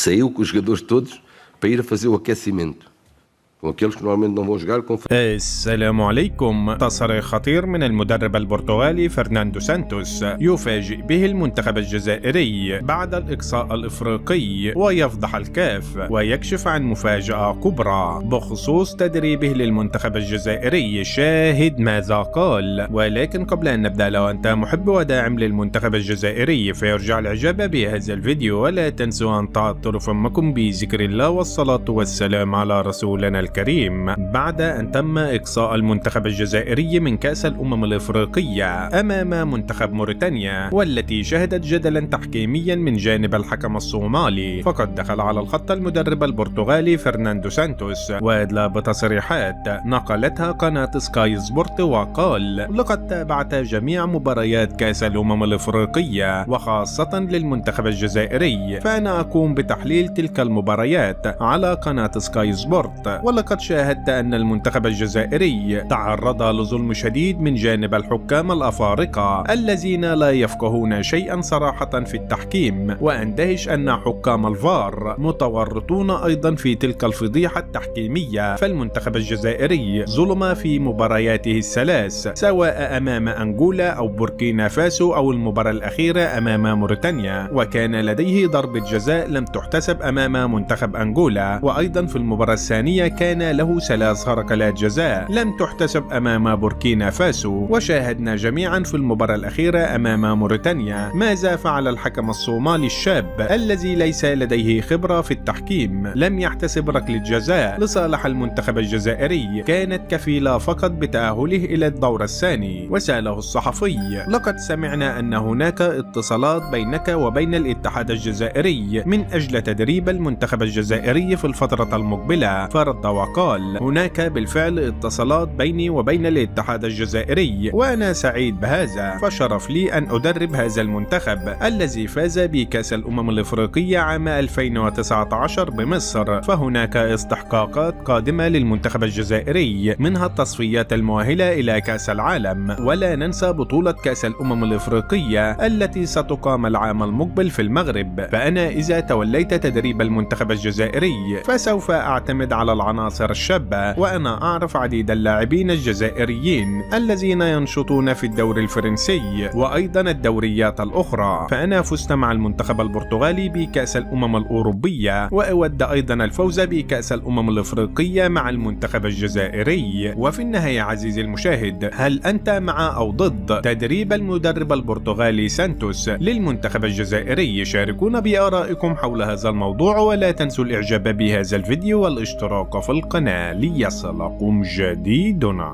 saiu com os jogadores todos para ir a fazer o aquecimento. Com aqueles que normalmente não vão jogar com... السلام عليكم. تصريح خطير من المدرب البرتغالي فرناندو سانتوس يفاجئ به المنتخب الجزائري بعد الإقصاء الإفريقي ويفضح الكاف ويكشف عن مفاجأة كبرى بخصوص تدريبه للمنتخب الجزائري. شاهد ماذا قال. ولكن قبل أن نبدأ، لو أنت محب وداعم للمنتخب الجزائري فيرجع الإعجاب بهذا الفيديو، ولا تنسوا أن تعطروا فمكم بذكر الله والصلاة والسلام على رسولنا الكريم. بعد أن تم إقصاء المنتخب الجزائري من كأس الأمم الإفريقية أمام منتخب موريتانيا، والتي شهدت جدلا تحكيميا من جانب الحكم الصومالي، فقد دخل على الخط المدرب البرتغالي فرناندو سانتوس وأدلى بتصريحات نقلتها قناة سكاي سبورت، وقال: لقد تابعت جميع مباريات كأس الأمم الإفريقية وخاصة للمنتخب الجزائري، فأنا أقوم بتحليل تلك المباريات على قناة سكاي سبورت، ولقد شاهدت أن المنتخب الجزائري تعرض لظلم شديد من جانب الحكام الأفارقة الذين لا يفقهون شيئا صراحة في التحكيم، وأندهش أن حكام الفار متورطون أيضا في تلك الفضيحة التحكيمية. فالمنتخب الجزائري ظلم في مبارياته الثلاث، سواء أمام أنغولا أو بوركينا فاسو أو المباراة الأخيرة أمام موريتانيا، وكان لديه ضربة جزاء لم تحتسب أمام منتخب أنغولا، وأيضا في المباراة الثانية كان له 3 ركلات جزاء لم تحتسب أمام بوركينا فاسو. وشاهدنا جميعا في المباراة الأخيرة أمام موريتانيا ماذا فعل الحكم الصومالي الشاب الذي ليس لديه خبرة في التحكيم. لم يحتسب ركلة جزاء لصالح المنتخب الجزائري كانت كفيلة فقط بتأهله إلى الدور الثاني. وسأله الصحفي: لقد سمعنا أن هناك اتصالات بينك وبين الاتحاد الجزائري من أجل تدريب المنتخب الجزائري في الفترة المقبلة. فرد وقال: هناك بالفعل اتصالات بيني وبين الاتحاد الجزائري، وأنا سعيد بهذا، فشرف لي أن أدرب هذا المنتخب الذي فاز بكأس الأمم الإفريقية عام 2019 بمصر. فهناك استحقاقات قادمة للمنتخب الجزائري، منها التصفيات المؤهلة إلى كأس العالم، ولا ننسى بطولة كأس الأمم الإفريقية التي ستقام العام المقبل في المغرب. فأنا إذا توليت تدريب المنتخب الجزائري فسوف أعتمد على العناصر الشابة، وأنا أعرف عديد اللاعبين الجزائريين الذين ينشطون في الدوري الفرنسي وأيضا الدوريات الأخرى. فأنا فزت مع المنتخب البرتغالي بكأس الأمم الأوروبية، وأود أيضا الفوز بكأس الأمم الإفريقية مع المنتخب الجزائري. وفي النهاية عزيزي المشاهد، هل أنت مع أو ضد تدريب المدرب البرتغالي سانتوس للمنتخب الجزائري؟ شاركونا بآرائكم حول هذا الموضوع، ولا تنسوا الإعجاب بهذا الفيديو والاشتراك في القناة ليصلكم جديدنا.